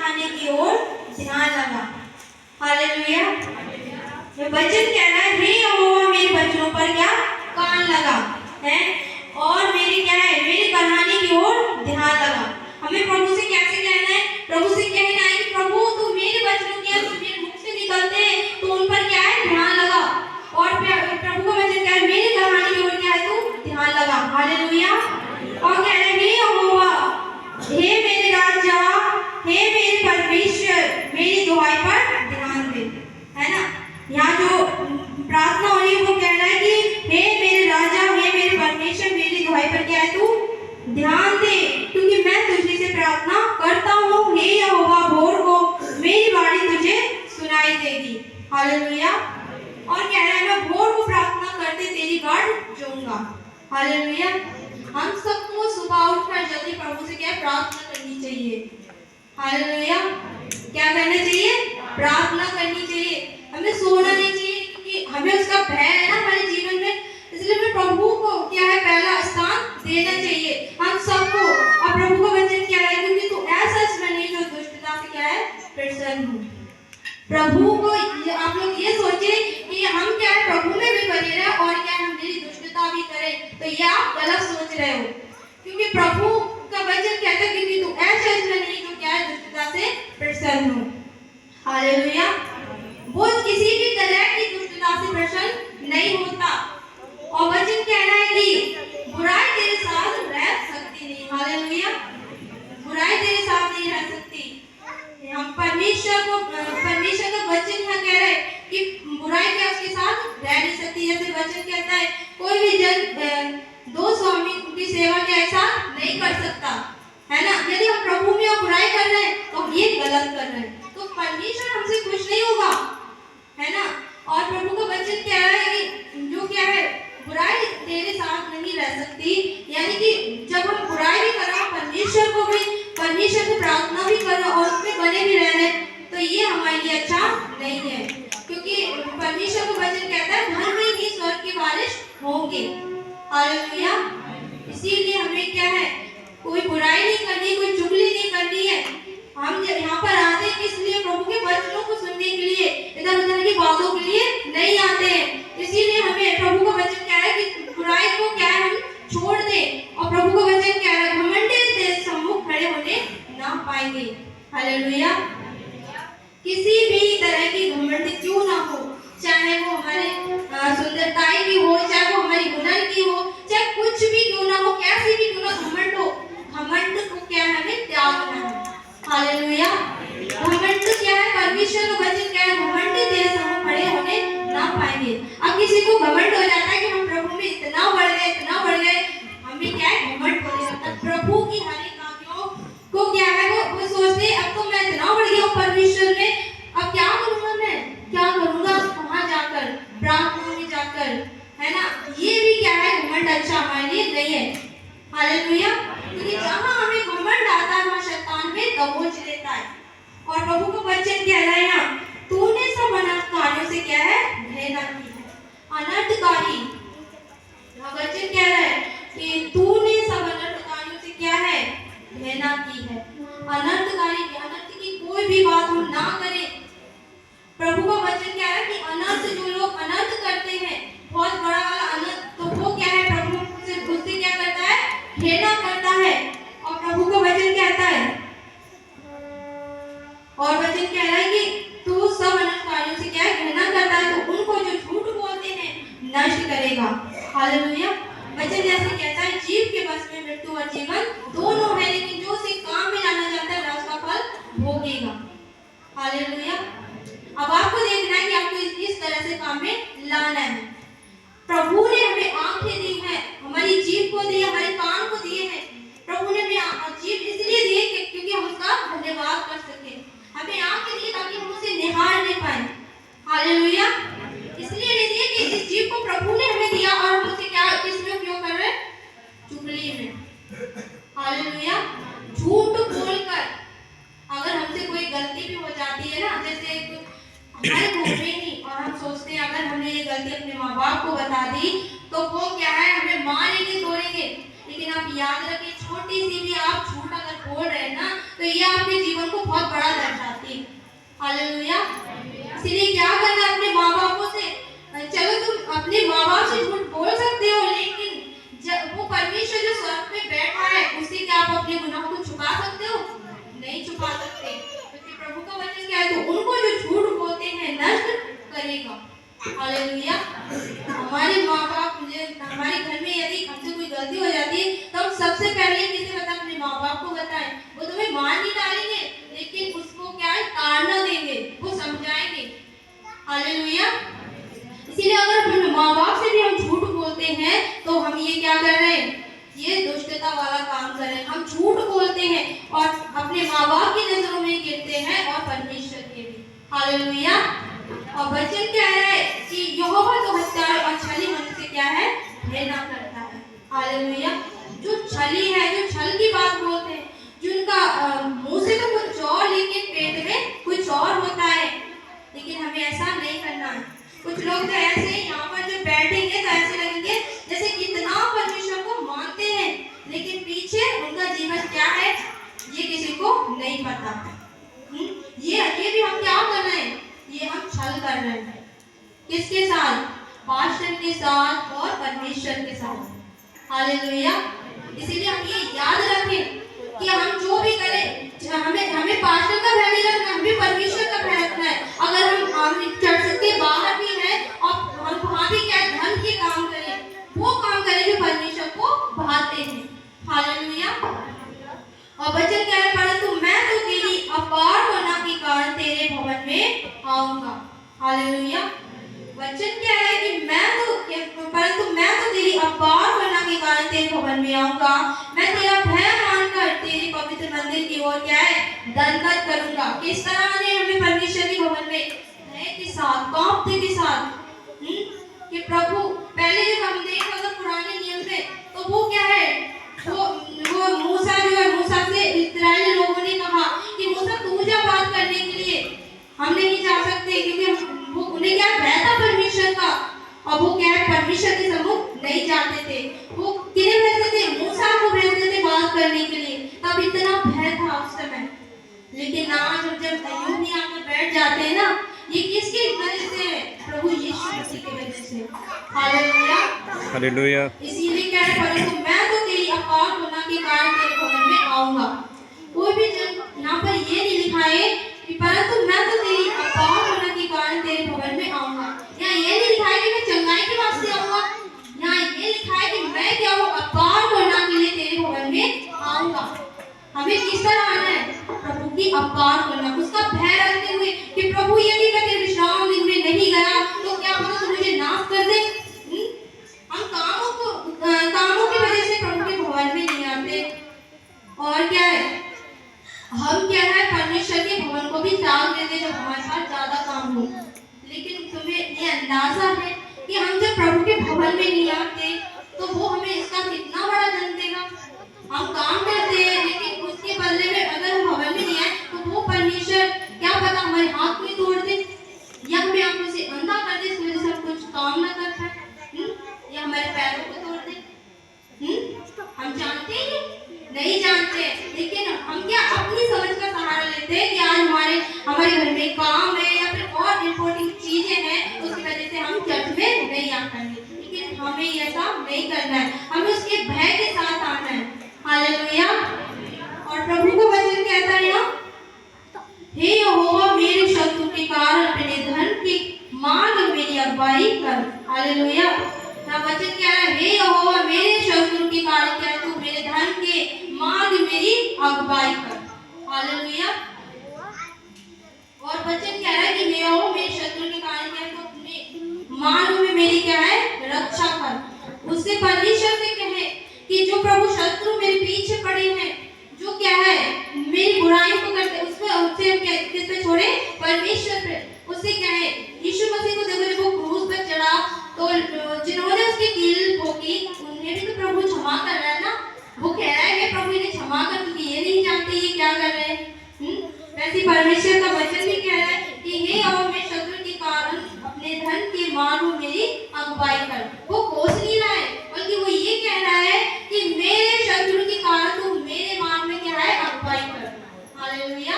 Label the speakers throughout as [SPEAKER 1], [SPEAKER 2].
[SPEAKER 1] बढ़ाने की ओर ध्यान लगा। हालेलुया। ये वचन कह रहा है, हे यहोवा मेरे वचनों पर क्या कान लगा है और मेरी क्या है, मेरी बढ़ाने की ओर ध्यान लगा। हमें प्रभु से कैसे कहना है? प्रभु से कहना है कि प्रभु तू मेरे वचनों के जो मेरे मुख से निकलते हैं तो उन पर क्या है, ध्यान लगा। और प्रभु का वचन क्या है, मेरी बढ़ाने की ओर क्या है, तू ध्यान लगा। हालेलुया। और कह रहे हैं, हे यहोवा, हे मेरे राजा, हे मेरे परमेश्वर, मेरी दुहाई पर ध्यान दे। है ना, यहाँ जो प्रार्थना हो रही है वो कह रहा है कि हे मेरे राजा, हे मेरे परमेश्वर, मेरी दुहाई पर क्या है, तू ध्यान दे, क्योंकि मैं तुझे से प्रार्थना करता हूँ। हे यहोवा, भोर को मेरी वाणी तुझे सुनाई देगी। हालेलुया। और कह रहा है, मैं भोर को प्रार्थना करते तेरी बाट जाऊंगा। हालेलुया। हम सबको सुबह उठकर जल्दी प्रभु से क्या प्रार्थना करनी चाहिए। हालेलुया। क्या करना चाहिए? प्रार्थना करनी चाहिए। हमें सोना नहीं चाहिए, क्योंकि हमें उसका भय है ना हमारे जीवन में, इसलिए हमें प्रभु को क्या है, पहला स्थान देना चाहिए हम सबको। और प्रभु का वचन क्या है, क्योंकि तू ऐसा ईश्वर नहीं जो दुष्टता से क्या है, प्रसन्न हो। प्रभु को आप लोग ये सोचे कि हम क्या है, प्रभु में भी बने रहे और क्या हम मेरी दुष्टता भी करें, तो ये आप गलत सोच रहे हो। क्योंकि प्रभु का वचन कहता है, क्योंकि तू ऐसा ईश्वर नहीं जो क्या है, दुष्टता से प्रसन्न हो। हालेलुया। वो किसी भी तरह की दुष्टता से प्रसन्न नहीं होता। और वचन कह रहा है कि बुराई तेरे साथ रह सकती नहीं। हालेलुया। बुराई तेरे साथ नहीं रह सकती। हम परमेश्वर का वचन यहाँ कह रहा है कि बुराई क्या उसके साथ रह नहीं सकती। जैसे वचन कहता है, कोई भी जन दो स्वामी की सेवा के ऐसा नहीं कर सकता, है ना। यदि हम प्रभु में बुराई कर रहे हैं तो हम ये गलत कर रहे हैं, तो परमेश्वर हमसे खुश नहीं होगा, है ना। और प्रभु का वचन कह रहा है कि जो क्या है, बुराई तेरे साथ नहीं रह सकती, यानी कि जब हम बुराई भी कर रहे हैं, परमेश्वर से प्रार्थना भी कर रहे और उसमें बने भी रह रहे, तो ये हमारे लिए अच्छा नहीं है। क्योंकि परमेश्वर का वचन कहता है, धन में ही स्वर्ग की बारिश होंगे। हालेलुया। इसीलिए हमें क्या है, कोई बुराई नहीं करनी, कोई चुगली नहीं करनी है। हम यहाँ पर आते हैं इसलिए प्रभु के वचनों को सुनने के लिए, इधर उधर की बातों के लिए नहीं आते हैं। इसीलिए हमें प्रभु का वचन क्या है कि बुराई को क्या है, हम छोड़ दें। और प्रभु का वचन क्या है, घमंडी से सम्मुख खड़े होने ना पाएंगे। हालेलुया। किसी भी तरह की घमंड क्यों ना हो, चाहे वो हमारे सुंदरताई की हो, चाहे वो हमारी हुनर की हो, चाहे कुछ भी क्यों ना हो, कैसी भी क्यों ना घमंड हो, घमंड को क्या है, हमें त्यागना है। हालेलुया। घमंड क्या है, परमेश्वर का वचन क्या है, घमंड तेरे सामने खड़े होने ना पाएंगे। अब किसी को घमंड हो जाता है कि हम प्रभु में इतना बढ़ गए, हमें क्या है, घमंड होने लगता है। प्रभु की हर एक आज्ञाओं को क्या है, वो सोचते हैं, अब तो मैं इतना बढ़ गया हूँ परमेश्वर में, अब क्या करूँगा, मैं क्या करूँगा, कहाँ जाकर, प्रार्थना में जाकर, है ना। ये भी क्या है, घमंड अच्छा हमारे लिए नहीं है। हालेलुया। क्योंकि जहाँ हमें घमंड आता है, वहाँ शैतान में दबोच लेता है। और प्रभु का वचन कह रहा है यहाँ, तूने सब अनर्थकारियों से क्या है, घृणा की है। अनर्थकारी वचन कह रहा है कि तूने सब अनर्थकारियों से क्या है, घृणा की है। अनर्थ की कोई भी बात हम ना करें। प्रभु का वचन क्या है कि अनर्थ, जो लोग अनर्थ करते हैं, बहुत बड़ा वाला अनर्थ, तो वो क्या है, प्रभु से उससे क्या करता है, घृणा करता है। और प्रभु का वचन कहता है, और वचन कह रहा है कि तू सब अनर्थकारियों से क्या घृणा करता है, तो उनको जो झूठ बोलते हैं नष्ट करेगा। हालेलुया। वचन जैसे कहता है, जीव के बस में मृत्यु और जीवन दोनों है, लेकिन जो उसे काम में लाना चाहता है वह उसका फल भोगेगा। हालेलुया। अब आपको देखना है कि आपको इस तरह से काम में लाना है। प्रभु ने हमें आंखें दी है, हमारी जीभ को दी, हमारे कान को दिए हैं। प्रभु ने हमें जीभ इसलिए दी क्योंकि हम उसका धन्यवाद कर सके। हमें आंखें दी ताकि हम उसे निहारने पाए। हालेलुया। इसलिए नहीं दिए कि इस जीभ को प्रभु ने हमें दिया और हम उसे क्या, किसमें उपयोग कर रहे हैं, चुगली में। हालेलुया। झूठ बोलकर अगर हमसे कोई गलती भी हो जाती है ना, जैसे हमारे घर में ही, और हम सोचते हैं अगर हमने ये गलती अपने माँ बाप को बता दी तो वो क्या है, हमें मारेंगे, तोड़ेंगे। लेकिन आप याद रखें, छोटी सी भी आप झूठ अगर बोल रहे हैं ना, तो ये आपके जीवन को बहुत बड़ा हालेलुया। इसीलिए क्या करना है अपने माँ बापों से, चलो तुम अपने माँ बाप से झूठ बोल सकते हो, लेकिन जब वो परमेश्वर जो स्वर्ग में बैठा है उससे क्या आप अपने गुनाह को छुपा सकते हो? नहीं छुपा सकते, क्योंकि प्रभु का वचन क्या है, तो उनको जो झूठ बोलते हैं नष्ट करेगा। हालेलुया। हमारे माँ बाप, हमारे घर में यदि हमसे कोई गलती हो जाती है तो हम सबसे पहले किसे बताएं? अपने माँ बाप को बताएं। वो तुम्हें मार नहीं डालेंगे, लेकिन उसको क्या है, ताड़ना देंगे, वो समझाएंगे। हालेलुया। इसीलिए अगर अपने माँ बाप से भी हम झूठ बोलते हैं तो हम ये क्या कर रहे हैं? ये दुष्टता वाला काम कर रहे हैं। हम झूठ बोलते हैं और अपने माँ बाप की नजरों में गिरते हैं और परमेश्वर के भी। हालेलुया। और वचन कह रहा है कि यहोवा तो हत्यारे और छली मनुष्य क्या है, घृणा करता है। हालेलुया। जो छली है, जो छल की बात बोलते हैं, जिनका मुंह से तो कुछ और लेकिन पेट में कुछ और होता है, लेकिन हमें ऐसा नहीं करना है। कुछ लोग तो ऐसे यहाँ पर जो बैठेंगे तो ऐसे लगेंगे जैसे कितना परमेश्वर को मानते हैं, लेकिन पीछे उनका जीवन क्या है ये किसी को नहीं पता। ये भी हम क्या कर रहे हैं? ये हम छल कर रहे हैं। किसके साथ? पास्टर के साथ और परमेश्वर के साथ। हालेलुया। इसीलिए हम ये याद रखें कि हम जो भी करें, हमें पास्टर का भय नहीं रखना, हमें परमेश्वर का भय रखना है। अगर हम चर्च के बाहर भी हैं और हम वहाँ भी क्या धर्म के काम करें, वो काम करें जो परमेश्वर को भाते हैं। हालेलुया। और वचन कह रहा है, परंतु मैं तो तेरी अपार करुणा के कारण तेरे भवन में आऊंगा। हालेलुया। वचन क्या है कि परंतु मैं तो तेरी अपार करुणा के कारण तेरे भवन में आऊंगा। मैं तेरा भय मानकर तेरे पवित्र मंदिर की ओर क्या है, दंडवत करूंगा। किस तरह आने हमें परमेश्वर के भवन में? भय के साथ, कांपते के साथ। कि प्रभु पहले जब हम देखें अगर पुराने नियम में, तो वो क्या है, वो मूसा जो है, मूसा से इस्राएली लोगों ने कहा कि मूसा तू जा बात करने के लिए, हम नहीं जा सकते, क्योंकि वो उन्हें क्या भय था परमेश्वर का, और वो क्या है परमेश्वर के सम्मुख नहीं जाते थे। वो किन्हें भेजते थे? मूसा को भेजते थे बात करने के लिए। तब इतना भय था उस समय। लेकिन आज जब यूं ही आकर बैठ जाते हैं ना, ये किसकी वजह से है? प्रभु यीशु मसीह की वजह से। हालेलुया।
[SPEAKER 2] हालेलुया।
[SPEAKER 1] इसीलिए कह रहे, परंतु मैं तो तेरी अपार करुणा के कारण तेरे भवन में आऊंगा। कोई भी यहाँ पर ये नहीं लिखा है कि परंतु मैं तो तेरी अपार करुणा के कारण तेरे भवन में आऊंगा। यहाँ ये नहीं लिखा है कि मैं चंगाई के वास्ते आऊंगा। यहाँ ये लिखा है कि मैं क्या हूँ, अपार करुणा के लिए तेरे भवन में आऊंगा। हमें किस तरह आना है? प्रभु की अपार करुणा, उसका भय रखते हुए कि प्रभु यदि मैं तेरे विश्राम दिन में नहीं गया तो क्या होगा, तू मुझे नाश कर दे। हम कामों की वजह से प्रभु के भवन में नहीं आते। और क्या है, हम क्या है परमेश्वर के भवन को भी त्याग देते जब हमारे पास ज्यादा काम हो। लेकिन तुम्हें ये अंदाजा है कि हम जब प्रभु के भवन में नहीं आते तो वो हमें इसका कितना बड़ा दंड देगा। हम काम करते हैं, लेकिन उसके बदले में अगर हम भवन में नहीं आए तो वो परमेश्वर क्या पता हमारे हाथ में तोड़ दे, या हमें आंखों से अंधा कर दे, इस वजह से हम कुछ काम न कर पाए, या हमारे पैरों को तोड़ दे। हम जानते ही नहीं जानते, लेकिन हम क्या अपनी समझ का सहारा लेते हैं कि आज हमारे घर में काम है या फिर और इम्पोर्टेंट चीजें हैं, उसकी वजह से हम चर्च में नहीं आ पाएंगे। लेकिन हमें ऐसा नहीं करना है, हमें उसके भय के साथ आना है। हालेलुया। और प्रभु को वचन कहता है यहाँ, हे यहोवा मेरे शत्रु के कारण अपने धन के मार्ग मेरी अगुवाई कर। हालेलुया। वचन क्या है? हे यहोवा मेरे शत्रु के कारण क्या, तू मेरे धन के मार्ग मेरी अगुवाई कर। हालेलुया। और वचन क्या है कि हे यहोवा मेरे शत्रु के कारण क्या, तू अपने मार्ग में मेरी क्या है, रक्षा कर। उससे परमेश्वर से कहे कि जो प्रभु शत्रु मेरे पीछे पड़े हैं, जो क्या है मेरी बुराई को करते, उससे किस पे छोड़े? परमेश्वर पे। उससे क्या है, यीशु मसीह को देखो जब वो क्रूस पर चढ़ा तो जिन्होंने उसकी कील ठोकी उन्हें भी तो प्रभु क्षमा कर रहा है ना। वो कह रहा है प्रभु इन्हें क्षमा कर, क्योंकि ये नहीं जानते ये क्या कर रहे हैं। वैसे परमेश्वर का वचन भी कह रहा है कि हे और मैं शत्रु के कारण अपने धन के मार्ग में मेरी अगुवाई कर। वो कोस नहीं रहा है, बल्कि वो ये कह रहा है कि मेरे शत्रु के कारण तू मेरे मार्ग में क्या है, अगुवाई कर। हालेलुया।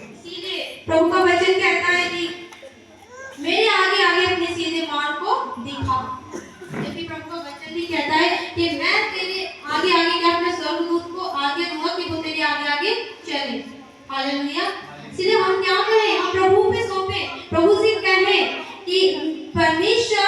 [SPEAKER 1] इसीलिए प्रभु का वचन वचन कहता है कि मेरे आगे आगे अपने सीधे मार्ग को दिखा। जबकि प्रभु का वचन भी कहता है कि मैं तेरे आगे आगे क्या अपने स्वर्गदूत को आगे दूंगा कि वो तेरे आगे आगे चले। हालेलुया। इसलिए हम क्या करें, हम प्रभु पे सौंपे, प्रभु से कहें कि परमेश्वर